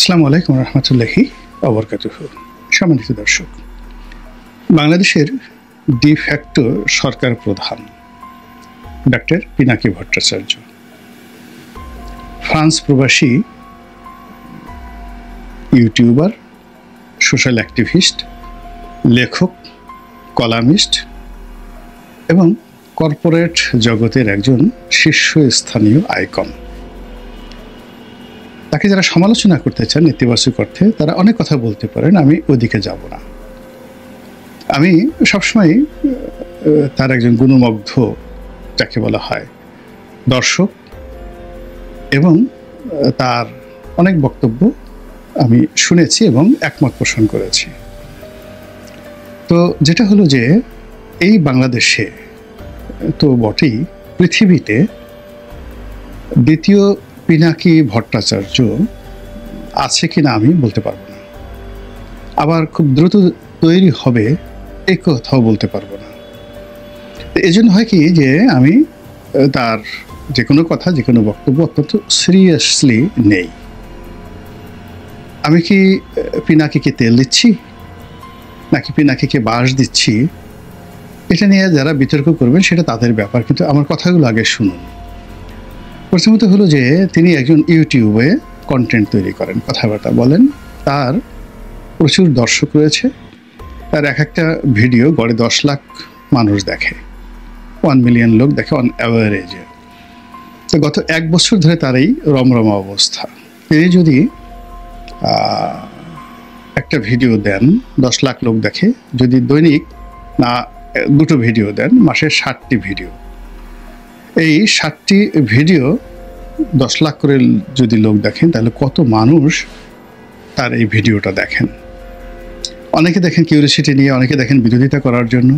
আসসালামু আলাইকুম রহমতুল্লাহি ওয়াবারাকাতুহু। সম্মানিত দর্শক, বাংলাদেশের ডিফ্যাক্টো সরকার প্রধান ডক্টর পিনাকি ভট্টাচার্য ফ্রান্স প্রবাসী ইউটিউবার, সোশ্যাল অ্যাক্টিভিস্ট, লেখক, কলামিস্ট এবং কর্পোরেট জগতের একজন শীর্ষস্থানীয় আইকন। তাকে যারা সমালোচনা করতে চান নেতিবাচক অর্থে, তারা অনেক কথা বলতে পারেন, আমি ওদিকে যাব না। আমি সবসময় তার একজন গুণমুগ্ধ, যাকে বলা হয়, দর্শক, এবং তার অনেক বক্তব্য আমি শুনেছি এবং একমত পোষণ করেছি। তো যেটা হলো যে এই বাংলাদেশে তো বটেই, পৃথিবীতে দ্বিতীয় পিনাকি ভট্টাচার্য আছে কিনা আমি বলতে পারবো না, আবার খুব দ্রুত তৈরি হবে এই কথাও বলতে পারবো না। এই জন্য হয় কি যে আমি তার যে কোনো কথা, যে কোনো বক্তব্য অত্যন্ত সিরিয়াসলি নেই। আমি কি পিনাকিকে তেল দিচ্ছি নাকি পিনাকিকে বাঁশ দিচ্ছি, এটা নিয়ে যারা বিতর্ক করবেন সেটা তাদের ব্যাপার, কিন্তু আমার কথাগুলো আগে শুনুন। প্রথমত হলো যে তিনি একজন ইউটিউবে কন্টেন্ট তৈরি করেন, কথাবার্তা বলেন, তার প্রচুর দর্শক রয়েছে, তার এক একটা ভিডিও গড়ে 10 লাখ মানুষ দেখে, 1 মিলিয়ন লোক দেখে অন অ্যাভারেজে। তো গত 1 বছর ধরে তার এই রমরমা অবস্থা। তিনি যদি একটা ভিডিও দেন 10 লাখ লোক দেখে, যদি দৈনিক না 2টো ভিডিও দেন, মাসে 60টি ভিডিও, এই 60টি ভিডিও 10 লাখ করে যদি লোক দেখেন, তাহলে কত মানুষ তার এই ভিডিওটা দেখেন। অনেকে দেখেন কিউরিওসিটি নিয়ে, অনেকে দেখেন বিরোধিতা করার জন্য,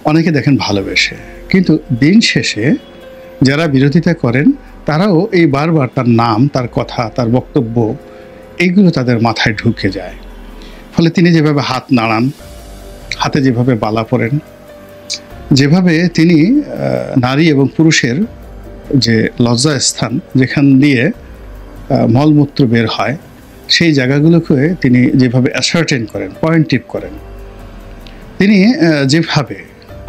অনেকে দেখেন ভালোবেসে। কিন্তু দিন শেষে যারা বিরোধিতা করেন তারাও এই বারবার তার নাম, তার কথা, তার বক্তব্য, এইগুলো তাদের মাথায় ঢুকে যায়। ফলে তিনি যেভাবে হাত নাড়ান, হাতে যেভাবে বালা পরেন, যেভাবে তিনি নারী এবং পুরুষের যে লজ্জা স্থান, যেখান দিয়ে মলমূত্র বের হয়, সেই জায়গাগুলোকে তিনি যেভাবে অ্যাসার্টেন করেন, পয়েন্টিভ করেন, তিনি যেভাবে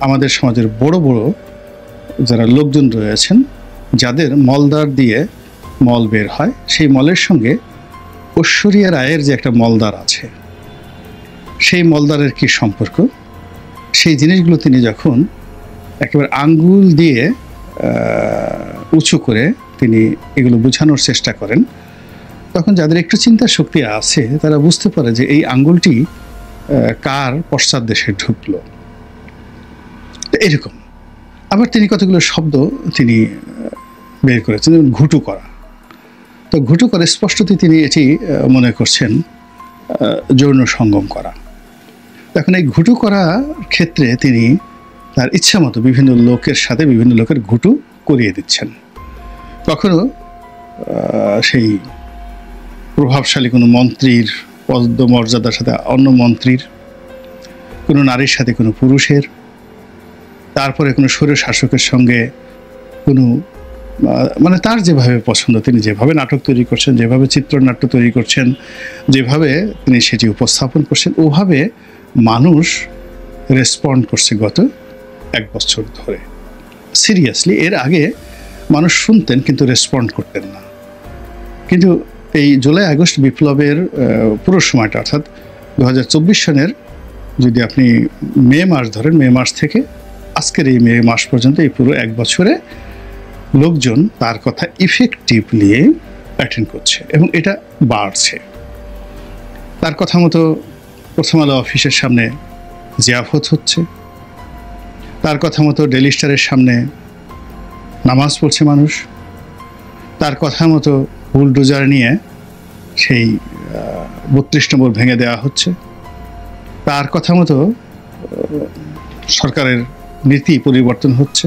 আমাদের সমাজের বড় বড় যারা লোকজন রয়েছেন, যাদের মলদ্বার দিয়ে মল বের হয়, সেই মলের সঙ্গে ঐশ্বরিয়া রায়ের যে একটা মলদ্বার আছে, সেই মলদ্বারের কি সম্পর্ক, সেই জিনিসগুলো তিনি যখন একেবারে আঙ্গুল দিয়ে উঁচু করে তিনি এগুলো বোঝানোর চেষ্টা করেন, তখন যাদের একটু চিন্তা শক্তি আছে তারা বুঝতে পারে যে এই আঙ্গুলটি কার পশ্চাৎ দেশে ঢুকলো। এরকম আবার তিনি কতগুলো শব্দ তিনি বের করেছেন, যেমন ঘুটু করা। তো ঘুটু করে স্পষ্টতই তিনি এটি মনে করছেন যৌন সঙ্গম করা। এখন এই ঘুটু করার ক্ষেত্রে তিনি তার ইচ্ছা মতো বিভিন্ন লোকের সাথে বিভিন্ন লোকের ঘুটু করিয়ে দিচ্ছেন। কখনো সেই প্রভাবশালী কোনো মন্ত্রীর পদমর্যাদার সাথে অন্য মন্ত্রীর, কোনো নারীর সাথে কোনো পুরুষের, তারপরে কোনো স্বৈর শাসকের সঙ্গে কোনো, মানে তার যেভাবে পছন্দ, তিনি যেভাবে নাটক তৈরি করছেন, যেভাবে চিত্রনাট্য তৈরি করছেন, যেভাবে তিনি সেটি উপস্থাপন করছেন, ওভাবে মানুষ রেসপন্ড করছে গত 1 বছর ধরে সিরিয়াসলি। এর আগে মানুষ শুনতেন কিন্তু রেসপন্ড করতেন না। কিন্তু এই জুলাই আগস্ট বিপ্লবের পুরো সময়টা, অর্থাৎ 2024 সনের যদি আপনি মে মাস ধরেন, মে মাস থেকে আজকের এই মে মাস পর্যন্ত, এই পুরো 1 বছরে লোকজন তার কথা ইফেক্টিভলি অ্যাটেন্ড করছে এবং এটা বাড়ছে। তার কথা মতো প্রথম আলো অফিসের সামনে জিয়াফত হচ্ছে, তার কথা মতো ডেইলি স্টারের সামনে নামাজ পড়ছে মানুষ, তার কথা মতো বুলডোজার নিয়ে সেই 32 নম্বর ভেঙে দেওয়া হচ্ছে, তার কথা মতো সরকারের নীতি পরিবর্তন হচ্ছে।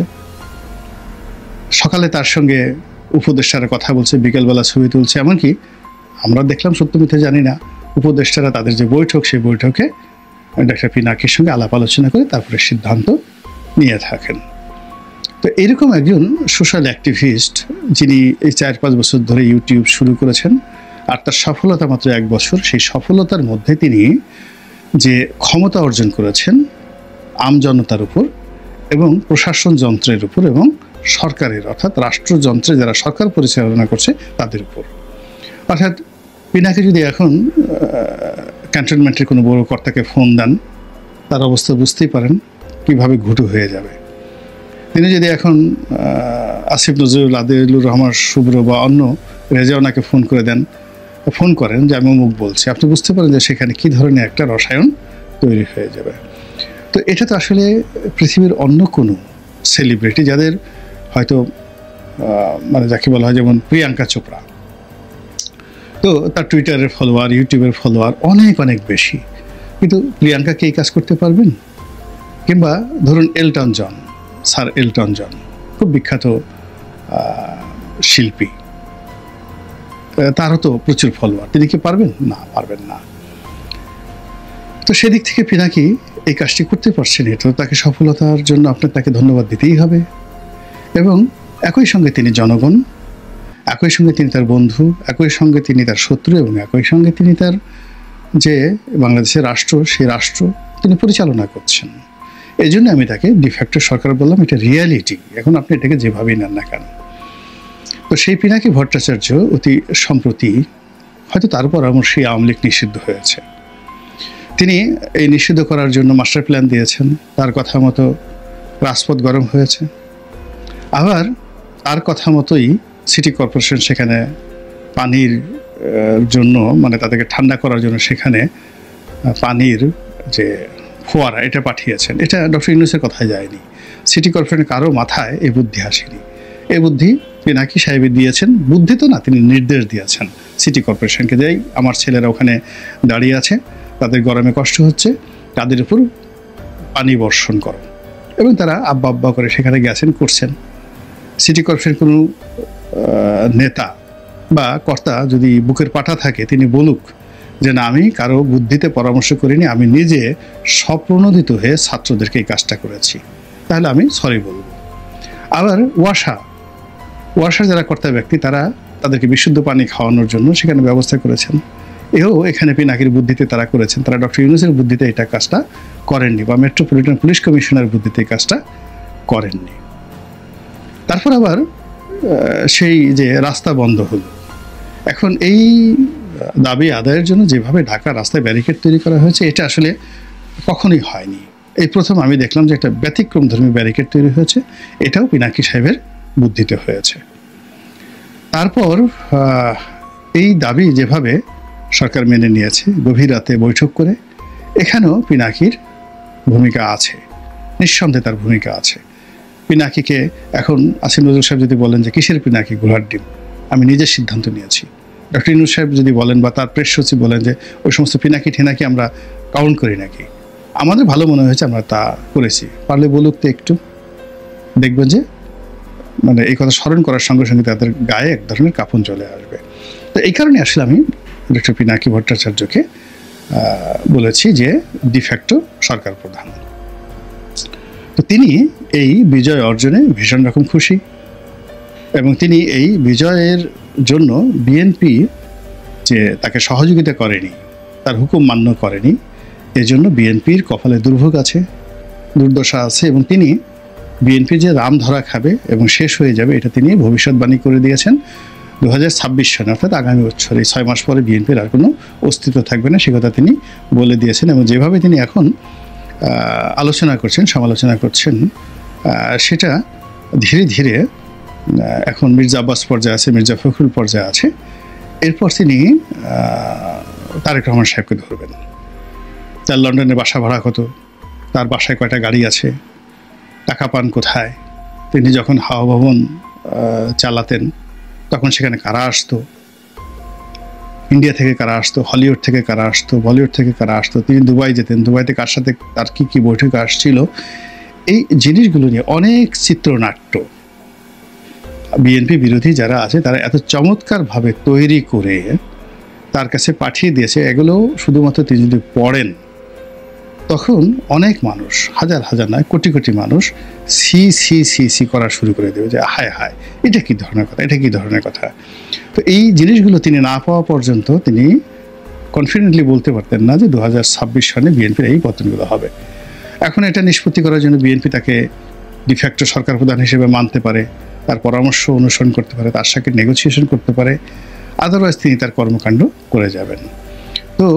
সকালে তার সঙ্গে উপদেষ্টারা কথা বলছে, বিকেলবেলা ছবি তুলছে। এমনকি আমরা দেখলাম, সত্য মিথ্যা জানি না, উপদেষ্টারা তাদের যে বৈঠক, সেই বৈঠকে ডক্টর পিনাকির সঙ্গে আলাপ আলোচনা করে তারপরে সিদ্ধান্ত নিয়ে থাকেন। তো এরকম একজন সোশ্যাল অ্যাক্টিভিস্ট, যিনি এই 4-5 বছর ধরে ইউটিউব শুরু করেছেন, আর তার সফলতা মাত্র 1 বছর। সেই সফলতার মধ্যে তিনি যে ক্ষমতা অর্জন করেছেন আমজনতার উপর এবং প্রশাসন যন্ত্রের উপর এবং সরকারের অর্থাৎ রাষ্ট্রযন্ত্রে যারা সরকার পরিচালনা করছে তাদের উপর। অর্থাৎ পিনাকি যদি এখন ক্যান্টনমেন্টের কোনো বড় কর্তাকে ফোন দেন, তার অবস্থা বুঝতেই পারেন কীভাবে ঘুটু হয়ে যাবে। তিনি যদি এখন আসিফ নজরুল, আদিলুর রহমান শুভ্র বা অন্য রেজাওনাকে ফোন করেন যে আমি অমুক বলছি, আপনি বুঝতে পারেন যে সেখানে কী ধরনের একটা রসায়ন তৈরি হয়ে যাবে। তো এটা তো আসলে পৃথিবীর অন্য কোনো সেলিব্রিটি যাদের হয়তো মানে যাকে বলা হয় যেমন প্রিয়াঙ্কা চোপড়া, তো তার টুইটারের ফলোয়ার, ইউটিউবের ফলোয়ার অনেক অনেক বেশি, কিন্তু প্রিয়াঙ্কাকে এই কাজ করতে পারবেন? কিংবা ধরুন Elton John, sir Elton John খুব বিখ্যাত শিল্পী, তারও তো প্রচুর ফলোয়ার, তিনি কি পারবেন? না, পারবেন না। তো সেদিক থেকে পিনাকি এই কাজটি করতে পারছেন, তো তাকে সফলতার জন্য আপনার তাকে ধন্যবাদ দিতেই হবে। এবং একই সঙ্গে তিনি জনগণ, একই সঙ্গে তিনি তার বন্ধু, একই সঙ্গে তিনি তার শত্রু এবং একই সঙ্গে তিনি তার যে বাংলাদেশের রাষ্ট্র, সেই রাষ্ট্র তিনি পরিচালনা করছেন। এই জন্য আমি তাকে ডিফ্যাক্টো সরকার বললাম, এটা রিয়ালিটি। এখন আপনি এটাকে যেভাবেই নেন না কেন। তো সেই পিনাকি ভট্টাচার্য অতি সম্প্রতি হয়তো তার পরামর্শে আওয়ামী লীগ নিষিদ্ধ হয়েছে। তিনি এই নিষিদ্ধ করার জন্য মাস্টার প্ল্যান দিয়েছেন, তার কথা মতো রাজপথ গরম হয়েছে। আবার তার কথা মতোই সিটি কর্পোরেশন সেখানে পানির জন্য মানে তাদেরকে ঠান্ডা করার জন্য সেখানে পানির যে ফোয়ারা এটা পাঠিয়েছেন। এটা ডক্টর ইউনূসের কথায় যায়নি, সিটি কর্পোরেশনের কারো মাথায় এই বুদ্ধি আসেনি। এই বুদ্ধি পিনাকি সাহেবের দিয়েছেন, বুদ্ধি তো না, তিনি নির্দেশ দিয়েছেন সিটি কর্পোরেশনকে, যে আমার ছেলেরা ওখানে দাঁড়িয়ে আছে, তাদের গরমে কষ্ট হচ্ছে, তাদের উপর পানি বর্ষণ করো। এবং তারা আব্বা আব্বা করে সেখানে গেছেন, করছেন। সিটি কর্পোরেশন কোনো নেতা বা কর্তা যদি বুকের পাটা থাকে, তিনি বলুক যে না, আমি কারো বুদ্ধিতে পরামর্শ করিনি, আমি নিজে স্বপ্রণোদিত হয়ে ছাত্রদেরকে এই কাজটা করেছি, তাহলে আমি সরি বলবো। আবার ওয়াসার যারা কর্তা ব্যক্তি, তারা তাদেরকে বিশুদ্ধ পানি খাওয়ানোর জন্য সেখানে ব্যবস্থা করেছেন। এও এখানে পিনাকির বুদ্ধিতে তারা করেছেন, তারা ডক্টর ইউনূসের বুদ্ধিতে এটা কাজটা করেননি, বা মেট্রোপলিটন পুলিশ কমিশনার বুদ্ধিতে এই কাজটা করেননি। তারপর আবার সেই যে রাস্তা বন্ধ হলো, এখন এই দাবি আদায়ের জন্য যেভাবে ঢাকা রাস্তায় ব্যারিকেড তৈরি করা হয়েছে, এটা আসলে কখনোই হয়নি। এই প্রথম আমি দেখলাম যে একটা ব্যতিক্রমধর্মী ব্যারিকেড তৈরি হয়েছে, এটাও পিনাকি সাহেবের বুদ্ধিতে হয়েছে। তারপর এই দাবি যেভাবে সরকার মেনে নিয়েছে, গভীর রাতে বৈঠক করে, এখানেও পিনাকির ভূমিকা আছে, নিঃসন্দেহে তার ভূমিকা আছে। পিনাকিকে এখন আসিফ নজরুল সাহেব যদি বলেন যে কিসের পিনাকি, ঘোড়ার ডিম, আমি নিজের সিদ্ধান্ত নিয়েছি। ডক্টর ইউনূস সাহেব যদি বলেন বা তার প্রেস সচিব বলেন যে ওই সমস্ত পিনাকি ঠিনাকি আমরা কাউন্ট করি নাকি, আমাদের ভালো মনে হয়েছে আমরা তা করেছি, পারলে বলুক তো একটু, দেখবেন যে মানে এই কথা স্মরণ করার সঙ্গে সঙ্গে তাদের গায়ে এক ধরনের কাঁপন চলে আসবে। তো এই কারণে আসলে আমি ডক্টর পিনাকি ভট্টাচার্যকে বলেছি যে ডিফ্যাক্টো সরকার প্রধান। তো তিনি এই বিজয় অর্জনে ভীষণ রকম খুশি, এবং তিনি এই বিজয়ের জন্য বিএনপি যে তাকে সহযোগিতা করেনি, তার হুকুম মান্য করেনি, এজন্য বিএনপির কপালে দুর্ভোগ আছে, দুর্দশা আছে, এবং তিনি বিএনপি যে রাম ধরা খাবে এবং শেষ হয়ে যাবে, এটা তিনি ভবিষ্যৎবাণী করে দিয়েছেন। 2026 সনে অর্থাৎ আগামী বছর, এই 6 মাস পরে বিএনপির আর কোনো অস্তিত্ব থাকবে না, সে কথা তিনি বলে দিয়েছেন। এবং যেভাবে তিনি এখন আলোচনা করছেন, সমালোচনা করছেন, সেটা ধীরে ধীরে এখন মির্জা আব্বাস পর্যায়ে আছে, মির্জা ফখরুল পর্যায়ে আছে, এরপর তিনি তারেক রহমান সাহেবকে ধরবেন। তার লন্ডনে বাসা ভাড়া কত, তার বাসায় কয়টা গাড়ি আছে, টাকা পান কোথায়, তিনি যখন হাওয়া ভবন চালাতেন তখন সেখানে কারা আসতো, ইন্ডিয়া থেকে কারা আসতো, হলিউড থেকে কারা আসতো, বলিউড থেকে কারা আসতো, তিনি দুবাই যেতেন, দুবাইতে কার সাথে তার কী কী বৈঠক আসছিল, এই জিনিসগুলো নিয়ে অনেক চিত্রনাট্য বিএনপি বিরোধী যারা আছে তারা এত চমৎকারভাবে তৈরি করে তার কাছে পাঠিয়ে দিয়েছে। এগুলো শুধুমাত্র তিনি যদি পড়েন তখন অনেক মানুষ, হাজার হাজার নয়, কোটি কোটি মানুষ সি সি সি সি করা শুরু করে দেবে যে হায় হায়, এটা কী ধরনের কথা, এটা কী ধরনের কথা। তো এই জিনিসগুলো তিনি না পাওয়া পর্যন্ত তিনি কনফিডেন্টলি বলতে পারতেন না যে 2026 সনে বিএনপির এই পতনগুলো হবে। এখন এটা নিষ্পত্তি করার জন্য বিএনপি তাকে ডিফ্যাক্টো সরকার প্রধান হিসেবে মানতে পারে, তার পরামর্শ অনুসরণ করতে পারে, তার সাথে নেগোসিয়েশন করতে পারে, আদারওয়াইজ তিনি তার কর্মকাণ্ড করে যাবেন। তো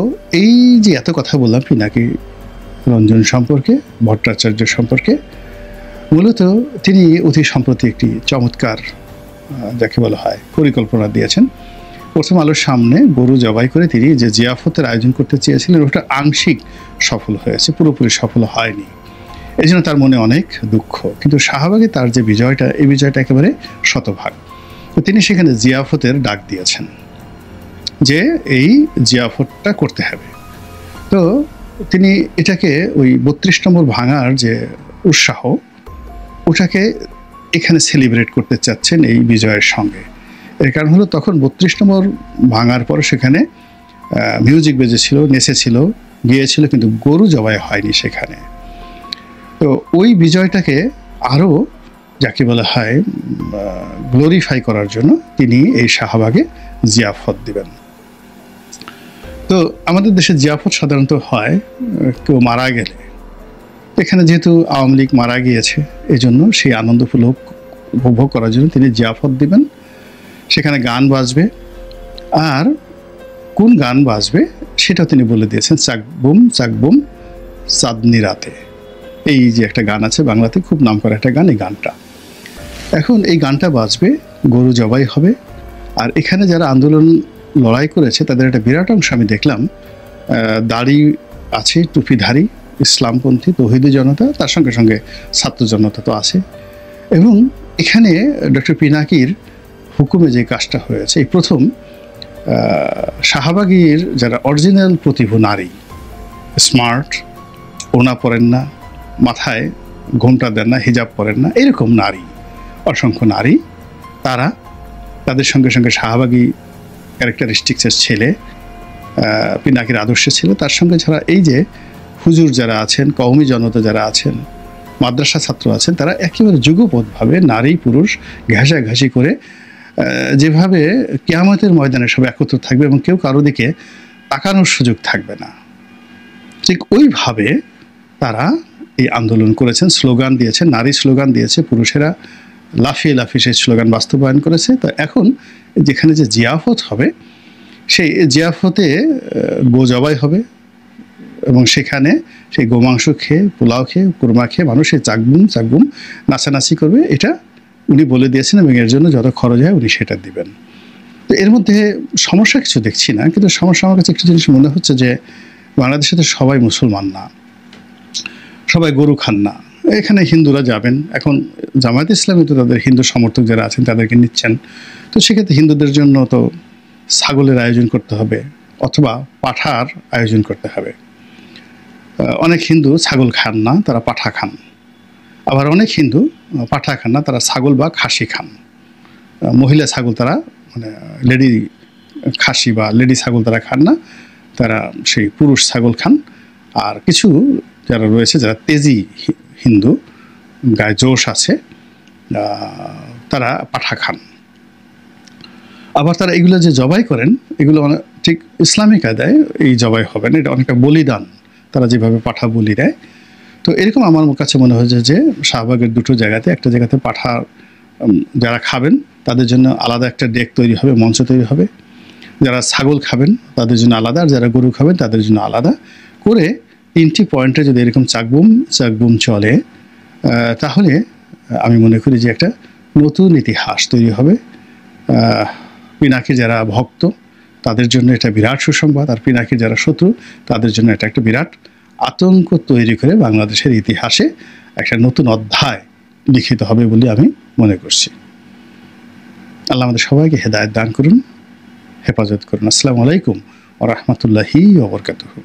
এই যে এত কথা বললাম পিনাকি রঞ্জন সম্পর্কে, ভট্টাচার্য সম্পর্কে, মূলত তিনি অতি সম্প্রতি একটি চমৎকার যাকে বলা হয় পরিকল্পনা দিয়েছেন। প্রথম আলোর সামনে গরু জবাই করে তিনি যে জিয়াফতের আয়োজন করতে চেয়েছিলেন ওটা আংশিক সফল হয়েছে, পুরোপুরি সফল হয়নি। এই জন্য তার মনে অনেক দুঃখ। কিন্তু শাহবাগে তার যে বিজয়টা, এই বিজয়টা একেবারে শতভাগ। তো তিনি সেখানে জিয়াফতের ডাক দিয়েছেন যে এই জিয়াফতটা করতে হবে। তো তিনি এটাকে ওই 32 নম্বর ভাঙার যে উৎসাহ, ওটাকে এখানে সেলিব্রেট করতে চাচ্ছেন এই বিজয়ের সঙ্গে। এর কারণ হলো তখন 32 নম্বর ভাঙার পর সেখানে মিউজিক বেজেছিল, নেচেছিল, গিয়েছিল, কিন্তু গরু জবাই হয়নি সেখানে। তো ওই বিজয়টাকে আরও যাকে বলা হয় গ্লোরিফাই করার জন্য তিনি এই শাহবাগে জিয়াফত দিবেন। তো আমাদের দেশে জিয়াফত সাধারণত হয় কেউ মারা গেলে। এখানে যেহেতু আওয়ামী লীগ মারা গিয়েছে, এই জন্য সেই আনন্দ উপভোগ করার জন্য তিনি জিয়াফত দিবেন। সেখানে গান বাজবে, আর কোন গান বাজবে সেটাও তিনি বলে দিয়েছেন, চাকবুম চাকবুম চাঁদনি রাতে। এই যে একটা গান আছে বাংলাতে, খুব নাম করা একটা গান, এই গানটা এখন এই গানটা বাজবে, গরু জবাই হবে। আর এখানে যারা আন্দোলন লড়াই করেছে তাদের একটা বিরাট অংশ আমি দেখলাম দাড়ি আছে, টুপিধারী, ইসলামপন্থী তৌহিদি জনতা, তার সঙ্গে সঙ্গে ছাত্র জনতা তো আছে। এবং এখানে ডক্টর পিনাকির হুকুমে যে কাজটা হয়েছে, এই প্রথম শাহবাগীর যারা অরিজিনাল প্রতিভু নারী, স্মার্ট, ওনা পরেন না, মাথায় ঘোমটা দেন না, হিজাব পরেন না, এরকম নারী, অসংখ্য নারী, তারা তাদের সঙ্গে সঙ্গে শাহবাগী ক্যারেক্টারিস্টিক্সের ছেলে, পিনাকির আদর্শে ছিল, তার সঙ্গে যারা এই যে হুজুর যারা আছেন, কওমি জনতা যারা আছেন, মাদ্রাসা ছাত্র আছেন, তারা একেবারে যুগপৎভাবে নারী পুরুষ ঘাসাঘাসি করে যেভাবে কিয়ামতের ময়দানে সব একত্র থাকবে এবং কেউ কারো দিকে তাকানোর সুযোগ থাকবে না, ঠিক ওইভাবে তারা এই আন্দোলন করেছেন, স্লোগান দিয়েছেন, নারী স্লোগান দিয়েছে, পুরুষেরা লাফিয়ে লাফিয়ে সেই স্লোগান বাস্তবায়ন করেছে। তো এখন যেখানে যে জিয়াফত হবে, সেই জিয়াফতে গো জবাই হবে এবং সেখানে সেই গোমাংস খেয়ে, পোলাও খেয়ে, কুরমা খেয়ে মানুষ এই চাকবুম চাকবুম নাচানাচি করবে। এটা উনি বলে দিয়েছেন এবং এর জন্য যত খরচ হয় উনি সেটা দিবেন। তো এর মধ্যে সমস্যা কিছু দেখছি না, কিন্তু সমস্যা আমার কাছে একটু জিনিস মনে হচ্ছে যে বাংলাদেশে তো সবাই মুসলমান না, সবাই গরু খান না। এখানে হিন্দুরা যাবেন, এখন জামায়াত ইসলামী তো তাদের হিন্দু সমর্থক যারা আছেন তাদেরকে নিচ্ছেন। তো সেক্ষেত্রে হিন্দুদের জন্য তো ছাগলের আয়োজন করতে হবে অথবা পাঁঠার আয়োজন করতে হবে। অনেক হিন্দু ছাগল খান না, তারা পাঁঠা খান। আবার অনেক হিন্দু পাঁঠা খান না, তারা ছাগল বা খাসি খান। মহিলা ছাগল তারা মানে লেডি খাসি বা লেডি ছাগল তারা খান না, তারা সেই পুরুষ ছাগল খান। আর কিছু যারা রয়েছে যারা তেজি হিন্দু, গায়ে জোশ আছে, তারা পাঁঠা খান। আবার তারা এগুলো যে জবাই করেন, এগুলো ঠিক ইসলামিক আদায় এই জবাই হবে না, এটা অনেকটা বলিদান, তারা যেভাবে পাঁঠা বলি দেয়। তো এরকম আমার কাছে মনে হয়েছে যে শাহবাগের দুটো জায়গাতে, একটা জায়গাতে পাঁঠা যারা খাবেন তাদের জন্য আলাদা একটা ডেক তৈরি হবে, মঞ্চ তৈরি হবে। যারা ছাগল খাবেন তাদের জন্য আলাদা, আর যারা গরু খাবেন তাদের জন্য আলাদা করে 3টি পয়েন্টে যদি এরকম চাকবুম চাকবুম চলে, তাহলে আমি মনে করি যে একটা নতুন ইতিহাস তৈরি হবে। পিনাকি যারা ভক্ত তাদের জন্য এটা বিরাট সুসংবাদ, আর পিনাকি যারা শত্রু তাদের জন্য এটা একটা বিরাট আতঙ্ক তৈরি করে বাংলাদেশের ইতিহাসে একটা নতুন অধ্যায় লিখিত হবে বলে আমি মনে করছি। আল্লাহ আমাদের সবাইকে হেদায়েত দান করুন, হেফাজত করুন। আসসালামু আলাইকুম ওয়া রাহমাতুল্লাহি ওয়া বারাকাতুহু।